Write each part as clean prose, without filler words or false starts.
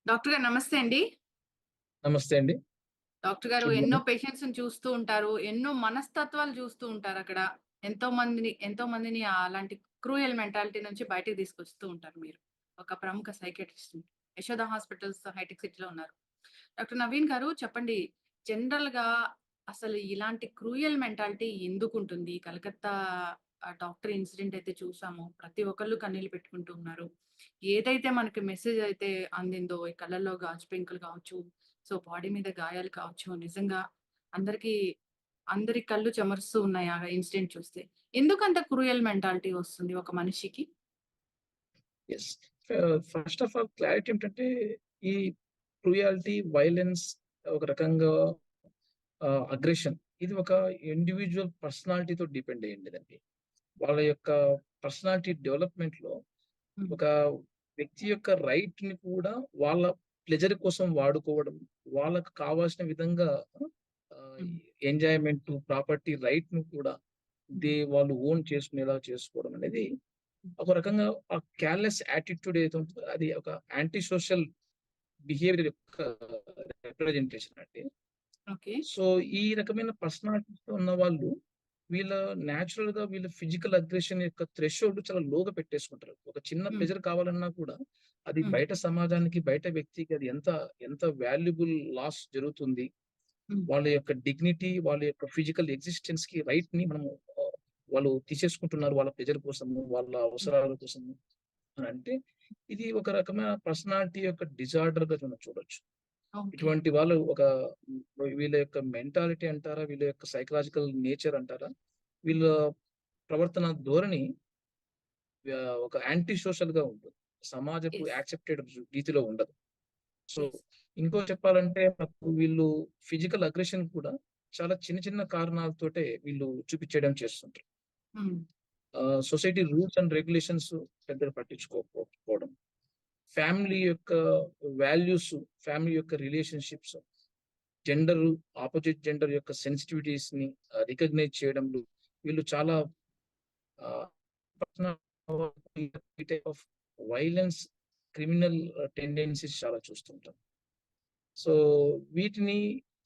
Doctor గారు నమస్తే అండి. నమస్తే అండి. డాక్టర్ గారు గుడ్ ఎన్నో మార్నింగ్. పేషెంట్స్‌ని చూస్తూ ఉంటారు. ఎన్నో మనస్తత్వాలు చూస్తూ ఉంటారక్కడ. ఎంతో మందిని అలాంటి క్రూయల్ మెంటాలిటీ నుంచి బయటికి తీసుకొస్తూ ఉంటారు మీరు. ఒక ప్రముఖ సైకియాట్రిస్ట్. యశోద హాస్పిటల్స్ హైటెక్ సిటీలో ఉన్నారు. డాక్టర్ నవీన్ గారు చెప్పండి. జనరల్‌గా అసలు ఇలాంటి క్రూయల్ మెంటాలిటీ ఎందుకుంటుంది? కలకత్తా డాక్టర్ ఇన్సిడెంట్ అయితే చూసాము. ప్రతి ఒక్కళ్ళు కన్నీళ్లు పెట్టుకుంటూ ఉన్నారు. ఏదైతే మనకి మెసేజ్ అయితే అందిందో ఈ కళ్ళల్లో గాజు పెంకులు కావచ్చు, సో బాడీ మీద గాయాలు కావచ్చు, నిజంగా అందరికి అందరి కళ్ళు చెమరుస్తూ ఉన్నాయి ఆ ఇన్సిడెంట్ చూస్తే. ఎందుకంత క్రూయల్ మెంటాలిటీ వస్తుంది ఒక మనిషికి? Yes. First of all clarity ఏంటంటే, ఈ క్రూయాలిటీ, వైలెన్స్ ఒక రకంగా అగ్రెషన్ ఇది ఒక ఇండివిడ్యువల్ పర్సనాలిటీతో డిపెండ్ అయ్యుండేదండి. వాళ్ళ యొక్క పర్సనాలిటీ డెవలప్‌మెంట్‌లో హ్మ్. ఒక వ్యక్తి యొక్క రైట్‌ని కూడా వాళ్ళ ప్లెజర్ కోసం వాడుకోవడం, వాళ్ళకి కావాల్సిన విధంగా ఆహ్, హ్మ్. ఎంజాయ్‌మెంట్, ప్రాపర్టీ రైట్‌ని కూడా హ్మ్. వాళ్ళు ఓన్ చేసుకునేలా చేసుకోవడం అనేది హ్మ్. ఒక రకంగా ఆ కేర్‌లెస్ యాటిట్యూడ్ ఏదైతే ఉంటదో అది ఒక యాంటీ సోషల్ బిహేవియర్ యొక్క రిప్రజెంటేషన్ అండి. ఓకే. సో, ఈ రకమైన పర్సనాలిటీతో ఉన్నవాళ్ళు వీళ్ళ నేచురల్‌గా వీళ్ళ ఫిజికల్ అగ్రెషన్ యొక్క థ్రెషోల్డ్ చాలా లోగా పెట్టేసుకుంటారు. ఒక చిన్న హ్మ్. ప్లెజర్ కావాలన్నా కూడా అది హ్మ్. బయట సమాజానికి, బయట వ్యక్తికి అది ఎంత ఎంత వాల్యుబుల్ లాస్ జరుగుతుంది. హ్మ్. వాళ్ళ యొక్క డిగ్నిటీ, వాళ్ళ యొక్క ఫిజికల్ ఎగ్జిస్టెన్స్‌కి రైట్‌ని మనము వాళ్ళు తీసేసుకుంటున్నారు. వాళ్ళ ప్లెజర్ కోసము, వాళ్ళ హ్మ్. అవసరాల కోసము అనంటే, ఇది ఒక రకమైన పర్సనాలిటీ యొక్క డిజార్డర్‌గా మనం చూడొచ్చు. ఓకే. ఇటువంటి వాళ్ళు ఒక వీళ్ళ యొక్క మెంటాలిటీ అంటారా? వీళ్ళ యొక్క సైకలాజికల్ నేచర్ అంటారా? వీళ్ళ ప్రవర్తన ధోరణి ఒక యాంటీ సోషల్‌గా ఉంటుంది. సమాజపు యెస్. యాక్సెప్టెడ్ రీతిలో ఉండదు. So, yes. ఇంకో చెప్పాలంటే నాకు వీళ్ళు ఫిజికల్ అగ్రెషన్ కూడా చాలా చిన్న చిన్న కారణాలతోటే వీళ్ళు చూపిచ్చేయడం చేస్తుంటారు. హ్మ్. సొసైటీ రూల్స్ అండ్ రెగ్యులేషన్స్ పెద్దగా పట్టించుకోకపోవడం. ఫ్యామిలీ యొక్క వాల్యూస్, ఫ్యామిలీ యొక్క రిలేషన్‌షిప్స్, జెండర్ అపోజిట్ జెండర్ యొక్క సెన్సిటివిటీస్‌ని రికగ్నైజ్ చేయడంలో వీళ్ళు చాలా ఆహ్, పర్సనల్ ఈ type of violence, criminal tendencies చాలా చూస్తుంటాం. సో, వీటిని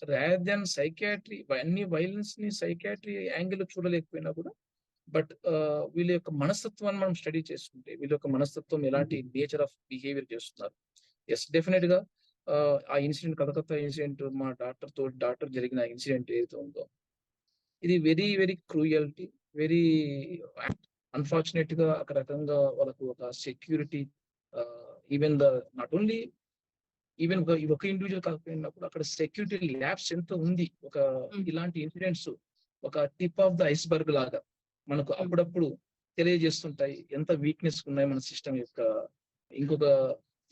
రాదర్ థాన్ సైకియాట్రీ అన్ని వైలెన్స్‌ని సైకియాట్రీ యాంగిల్‌లో చూడలేకపోయినా కూడా వీళ్ళ యొక్క మనస్తత్వాన్ని మనం స్టడీ చేసుకుంటే, వీళ్ళ యొక్క మనస్తత్వం ఎలాంటి నేచర్ ఆఫ్ బిహేవియర్ చేస్తున్నారు. యెస్, డెఫినిట్‌గా ఆ ఇన్సిడెంట్ కలకత్తా ఇన్సిడెంట్ మా డాక్టర్ జరిగిన ఇన్సిడెంట్ ఏదైతే ఉందో, ఇది వెరీ, వెరీ క్రూయల్టీ, వెరీ అన్‌ఫార్చునేట్‌గా ఒక రకంగా వాళ్ళకు ఒక security even not only even ఒక ఇండివిడ్యువల్ కాకపోయినప్పుడు అక్కడ సెక్యూరిటీ ల్యాబ్స్ ఎంత ఉంది. హ్మ్. ఇలాంటి ఇన్సిడెంట్స్ ఒక టిప్ ఆఫ్ ద ఐస్‌బర్గ్ లాగా మనకు హ్మ్. అప్పుడప్పుడు తెలియజేస్తుంటాయి. ఎంత వీక్‌నెస్ ఉన్నాయి మన సిస్టమ్ యొక్క ఇంకొక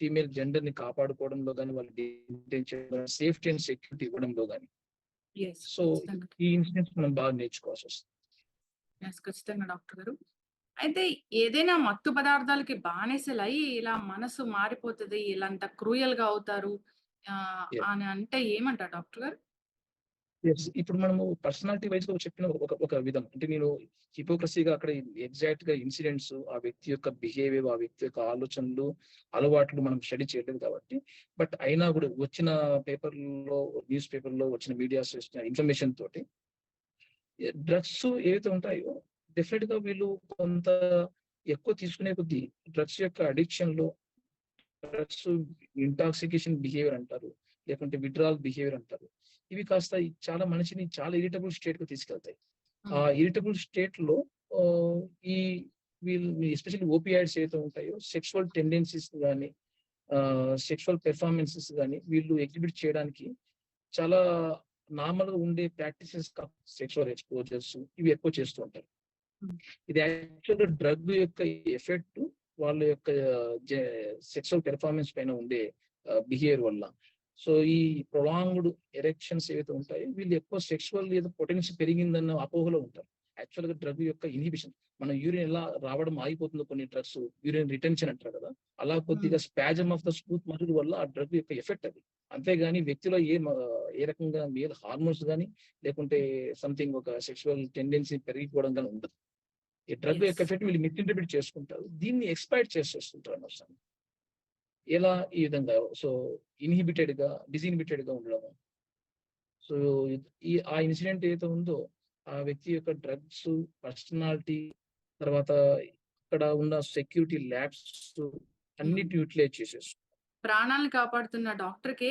ఫీమేల్ జెండర్‌ని కాపాడుకోవడంలో గాని, వాళ్ళు డిటైన్ చేయడం, సేఫ్టీ అండ్ సెక్యూరిటీ ఇవ్వడంలో గాని. యెస్. సో, ఖచ్చితంగా. ఈ ఇన్సిడెంట్స్ మనం బాగా నేర్చుకోవాల్సొస్తుంది. యెస్. ఖచ్చితంగా డాక్టర్ గారు. అయితే ఏదైనా మత్తు పదార్థాలకి బానిసలై ఇలా మనసు మారిపోతది. ఇలాంత క్రూయల్‌గా అవుతారు. అని అంటే ఏమంటారు డాక్టర్ గారు? యెస్. ఇప్పుడు మనము పర్సనాలిటీ వైస్‌గా చెప్పిన ఒక ఒక విధం. అంటే నేను హిపోక్రసీ‌గా అక్కడ ఎగ్జాక్ట్‌గా ఇన్సిడెంట్స్, ఆ వ్యక్తి యొక్క బిహేవియర్, ఆ వ్యక్తి యొక్క ఆలోచనలు, అలవాట్లు మనం స్టడీ చేయలేదు కాబట్టి. బట్ అయినా గూడా వచ్చిన పేపర్‌లో, న్యూస్ పేపర్‌లో వచ్చిన మీడియాస్ వచ్చిన ఇన్ఫర్మేషన్ తోటి డ్రగ్స్ ఏవైతే ఉంటాయో డెఫినిట్‌గా వీళ్ళు కొంత ఎక్కువ తీసుకునే కొద్దీ డ్రగ్స్ యొక్క అడిక్షన్‌లో డ్రగ్స్ ఇంటాక్సికేషన్ బిహేవియర్ అంటారు. లేకుంటే విత్‌డ్రావల్ బిహేవియర్ అంటారు. ఇవి కాస్త చాలా మనిషిని చాలా ఇరిటబుల్ స్టేట్‌కి తీసుకెళ్తాయి. ఆ హ్మ్. ఇరిటబుల్ స్టేట్‌లో ఆహ్, ఈ వీళ్ళు ఎస్పెషల్లీ ఓపియాయిడ్స్ ఏవైతే ఉంటాయో సెక్సువల్ టెండెన్సీస్ గాని, సెక్సువల్ పెర్ఫార్మన్సెస్ గాని వీళ్ళు ఎగ్జిబిట్ చేయడానికి చాలా నార్మల్‌గా ఉండే ప్రాక్టీసెస్ సెక్సువల్ ఎక్స్‌పోజర్స్ ఇవి ఎక్కువ చేస్తూ ఉంటారు. హ్మ్. ఇది యాక్చువల్‌గా డ్రగ్ యొక్క ఎఫెక్ట్ వాళ్ళ యొక్క జె సెక్సువల్ పెర్ఫార్మన్స్ పైన ఉండే బిహేవియర్ వల్ల. సో, ఈ ప్రొలాంగ్డ్ ఎరెక్షన్స్ ఏవైతే ఉంటాయో వీళ్ళు ఎక్కువ సెక్సువల్ ఏదో పొటెన్షియల్ పెరిగిందన్న అపోహలో ఉంటారు. యాక్చువల్‌గా డ్రగ్ యొక్క ఇన్హిబిషన్ మన యూరిన్ ఎలా రావడం ఆగిపోతుందో కొన్ని డ్రగ్స్ యూరిన్ రిటెన్షన్ అంటారు కదా! అలా హ్మ్. కొద్దిగా spasm of the smooth muscle వల్ల ఆ డ్రగ్ యొక్క ఎఫెక్ట్ అది. అంతేగాని వ్యక్తిలో ఏ రకంగా మేల్ హార్మోన్స్ గాని, లేకుంటే సంథింగ్ ఒక సెక్సువల్ టెండెన్సీ పెరిగిపోవడం గాని ఉండదు. ఈ డ్రగ్ యెస్. యొక్క ఎఫెక్ట్ వీళ్ళు మిస్ఇంటర్‌ప్రిట్ చేసుకుంటారు. దీన్ని ఎక్స్‌ప్లాయిట్ చేసేస్తుంటారు అనవసరంగా. ఎలా ఈ విధంగా డిస్ఇన్హిబిటెడ్ గా ఉండడము. సో ఆ ఇన్సిడెంట్ ఏదైతే ఉందో ఆ వ్యక్తి యొక్క డ్రగ్స్, పర్సనాలిటీ, తర్వాత ఇక్కడ ఉన్న సెక్యూరిటీ ల్యాబ్స్ అన్నిటిని యూటిలైజ్ చేసేసి ప్రాణాలను కాపాడుతున్న డాక్టర్‌కే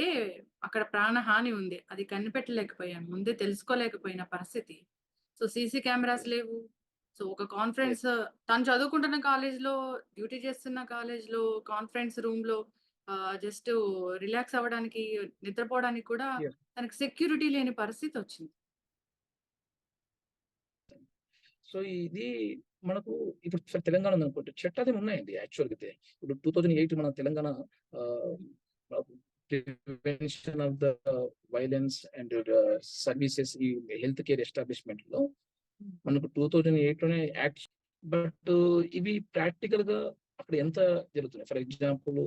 అక్కడ ప్రాణహాని ఉంది. అది కనిపెట్టలేకపోయాం. ముందే తెలుసుకోలేకపోయిన పరిస్థితి. సో, సీసీ కెమెరాస్ లేవు. సో, ఒక కాన్ఫరెన్స్ తను చదువుకుంటున్న కాలేజ్‌లో, డ్యూటీ చేస్తున్న కాలేజ్‌లో, కాన్ఫరెన్స్ రూమ్‌లో జస్ట్ రిలాక్స్ అవ్వడానికి, నిద్రపోవడానికి కూడా Yes. తనకి సెక్యూరిటీ లేని పరిస్థితొచ్చింది. సో ఇది మనకు ఇప్పుడు తెలంగాణ ఉందనుకోండి, చట్టాలు ఉన్నాయండి యాక్చువల్‌గా అయితే. ఇప్పుడు 2008 మన తెలంగాణ ఆహ్, prevention of the violence and services ఈ హెల్త్ కేర్ ఎస్టాబ్లిష్‌మెంట్‌లో హ్మ్. మనకు 2008 లోనే యాక్ట్. బట్ ఇవి ప్రాక్టికల్‌గా అక్కడ ఎంత జరుగుతున్నాయి? For example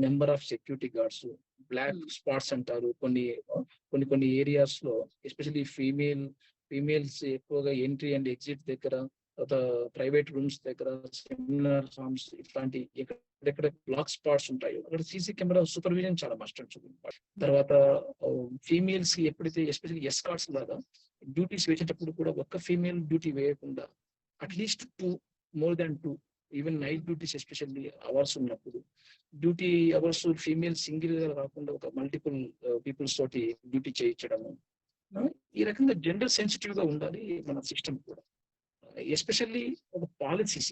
number of security guards, black hmm. Spots అంటారు. కొన్ని ఏరియాస్‌లో ఎస్పెషల్లీ ఫీమేల్స్ ఎక్కువగా ఎంట్రీ అండ్ ఎగ్జిట్ దగ్గర, తర్వాత ప్రైవేట్ రూమ్స్ దగ్గర, సెమినార్ హాల్స్ ఇట్లాంటి ఎక్కడెక్కడ బ్లాక్ స్పాట్స్ ఉంటాయో అక్కడ సీసీ కెమెరా సూపర్విజన్ చాలా మస్ట్ అండ్ షుడ్. తర్వాత ఫీమేల్స్ కి ఎప్పుడైతే ఎస్పెషల్లీ ఎస్కార్ట్స్ లాగా డ్యూటీస్ వేసేటప్పుడు కూడా ఒక్క ఫీమేల్ డ్యూటీ వేయకుండా at least 2, more than 2, even night duties especially hours ఉన్నప్పుడు డ్యూటీ అవర్స్ ఫీమేల్ సింగిల్ గా కాకుండా ఒక మల్టిపుల్ పీపుల్స్ తోటి డ్యూటీ చేయించడము. ఈ రకంగా జెండర్ సెన్సిటివ్ గా ఉండాలి మన సిస్టమ్ కూడా. ఎస్పెషల్లీ ఒక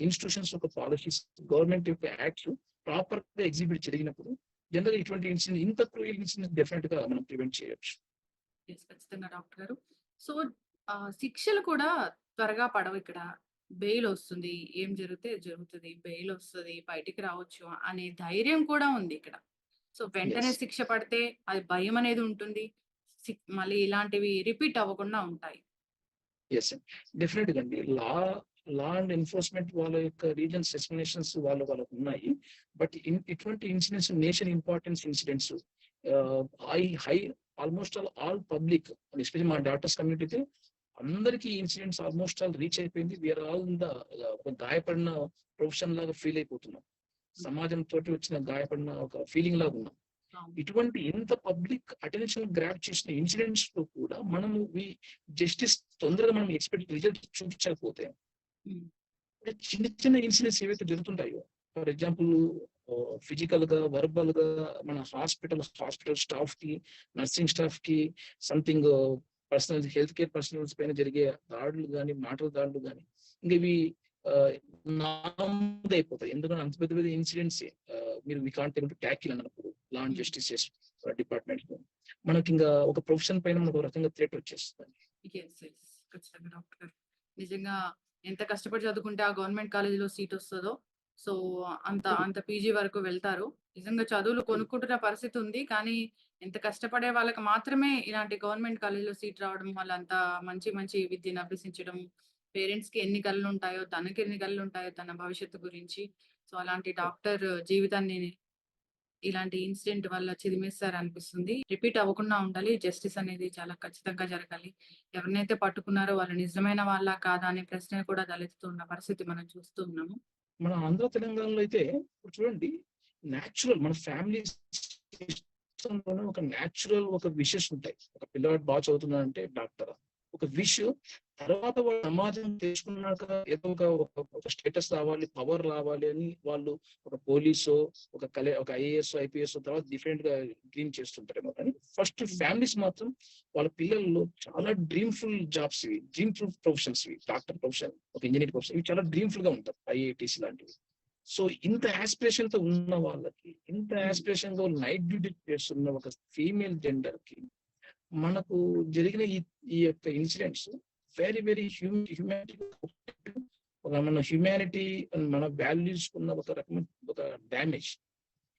ఇన్స్టిట్యూషన్స్ ఒక పాలసీస్, గవర్నమెంట్ యొక్క యాక్ట్స్ ప్రాపర్ గా ఎగ్జిక్యూట్ జరిగినప్పుడు జనరల్ ఇటువంటి ఇన్సిడెంట్, ఇంత క్రూయల్ ఇన్సిడెంట్ డెఫినెట్ గా మనం ప్రివెంట్ చేయొచ్చు. యెస్. ఖచ్చితంగా డాక్టర్ గారు. సో, శిక్షలు కూడా త్వరగా పడవిక్కడ. బెయిలొస్తుంది. ఏం జరిగితే జరుగుతది. బెయిలొస్తది. బయటికి రావచ్చు అనే ధైర్యం కూడా ఉంది ఇక్కడ. సో, వెంటనే ఎస్. శిక్ష పడితే అది భయమనేది ఉంటుంది. మళ్ళీ ఇలాంటివి రిపీట్ అవ్వకుండా ఉంటాయి. ఎస్. డెఫినెట్ గా అండి. లా అండ్ ఎన్ఫోర్స్మెంట్ వాళ్ళ యొక్క రీజన్స్ ఎక్స్ప్లెనేషన్స్ వాళ్ళకు ఉన్నాయి. బట్ ఇటువంటి incidents, nation importance incidents, high high almost all public, especially మా డాక్టర్స్ కమ్యూనిటీ అయితే అందరికీ ఇన్సిడెంట్స్ ఆల్మోస్ట్ ఆల్ రీచ్ అయిపోయింది. వీఆర్ ఆల్ ఇన్ ద ఒక గాయపడిన ప్రొఫెషన్ లాగా ఫీల్ అయిపోతున్నాం. సమాజం తోటి వచ్చిన గాయపడిన ఒక ఫీలింగ్ లాగా ఉన్నాం. అవును. ఇటువంటి ఎంత పబ్లిక్ అటెన్షన్ గ్రాబ్ చేసిన ఇన్సిడెంట్స్ లో కూడా మనము జస్టిస్ తొందరగా మనం ఎక్స్పెక్ట్ రిజల్ట్ చూపించకపోతే హ్మ్. చిన్న చిన్న ఇన్సిడెంట్స్ ఏవైతే జరుగుతుంటాయో, ఫర్ ఎగ్జాంపుల్ ఫిజికల్ గా, వర్బల్ గా మన హాస్పిటల్ స్టాఫ్ కి, నర్సింగ్ స్టాఫ్ కి సంథింగ్ హెల్త్ కేర్ పర్సనల్స్ పైన జరిగే దాడులు కానీ, మాటల దాడులు కానీ, ఇంకా ఇవి అయిపోతాయి. ఎందుకంటే అంత పెద్ద పెద్ద ఇన్సిడెంట్స్ మీరు we can't able to tackle అన్నప్పుడు లా అండ్ జస్టిస్ డిపార్ట్మెంట్ మనకి ఇంకా ఒక ప్రొఫెషన్ పైన మనకు ఒక రకంగా థ్రెట్ వచ్చేస్తుంది. యెస్. యెస్. ఖచ్చితంగా డాక్టర్ గారు. నిజంగా ఎంత కష్టపడి చదువుకుంటే ఆ గవర్నమెంట్ కాలేజ్‌లో సీటొస్తదో, సో, అంత పీజీ వరకు వెళ్తారు. నిజంగా చదువులు కొనుక్కుంటున్న పరిస్థితి ఉంది. కానీ ఎంత కష్టపడే వాళ్ళకి మాత్రమే ఇలాంటి గవర్నమెంట్ కాలేజ్‌లో సీట్ రావడం, వాళ్ళంత మంచి మంచి విద్యను అభ్యసించడం, పేరెంట్స్‌కి ఎన్ని కలలుంటాయో, తనకెన్ని కలలుంటాయో తన భవిష్యత్తు గురించి. సో, అలాంటి డాక్టర్ జీవితాన్ని ఇలాంటి ఇన్సిడెంట్ వల్ల చిదిమేస్తారనిపిస్తుంది. రిపీట్ అవ్వకుండా ఉండాలి. జస్టిస్ అనేది చాలా ఖచ్చితంగా జరగాలి. ఎవరినైతే పట్టుకున్నారో వాళ్ళు నిజమైన వాళ్ళా? కాదా? అనే ప్రశ్న కూడా తలెత్తుతున్న పరిస్థితి మనం చూస్తూ ఉన్నాము. మన ఆంధ్ర తెలంగాణలో అయితే ఇప్పుడు చూడండి, న్యాచురల్ మన ఫ్యామిలీ సిస్టంలోనే ఒక న్యాచురల్ ఒక విషెస్ ఉంటాయి. ఒక పిల్లవాడు బాగా చదువుతున్నాడంటే డాక్టర్ ఒక విష్, తర్వాత వాడు సమాజం తెలుసుకున్నాక ఏదో ఒక స్టేటస్ రావాలి, పవర్ రావాలి అని వాళ్ళు ఒక పోలీసు, ఒక ఐఏఎస్, ఐపీఎస్ తర్వాత డిఫరెంట్ గా డ్రీమ్ చేస్తుంటారేమో. కానీ ఫస్ట్ ఫ్యామిలీస్ మాత్రం వాళ్ళ పిల్లల్లో చాలా డ్రీమ్ఫుల్ జాబ్స్ ఇవి, డ్రీమ్ఫుల్ ప్రొఫెషన్స్ ఇవి. డాక్టర్ ప్రొఫెషన్, ఒక ఇంజనీర్ ప్రొఫెషన్, ఇవి చాలా డ్రీమ్ఫుల్ గా ఉంటాయి, ఐఐటీస్ లాంటివి. సో ఇంత ఆస్పిరేషన్ తో ఉన్న వాళ్ళకి, ఇంత ఆస్పిరేషన్ తో నైట్ డ్యూటీ చేస్తున్న ఒక ఫీమేల్ జెండర్ కి మనకు జరిగిన ఈ యొక్క ఇన్సిడెంట్స్ వెరీ వెరీ హ్యూమానిటీ, మన హ్యూమానిటీ మన వాల్యూస్ కున్న ఒక రకమైన ఒక డ్యామేజ్.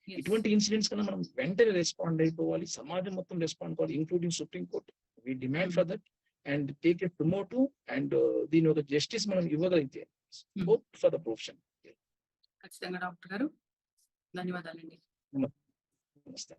యెస్. ఇటువంటి ఇన్సిడెంట్స్ కన్నా మనం వెంటనే రెస్పాండ్ అయిపోవాలి. సమాజం మొత్తం రెస్పాండ్ కావాలి, including supreme court. We demand for that and take a promote and దీని ఒక జస్టిస్ మనం ఇవ్వగలిగితే హోప్ ఫర్ ద ప్రొఫెషన్. ఖచ్చితంగా డాక్టర్ గారు. ధన్యవాదాలండి. నమస్తే.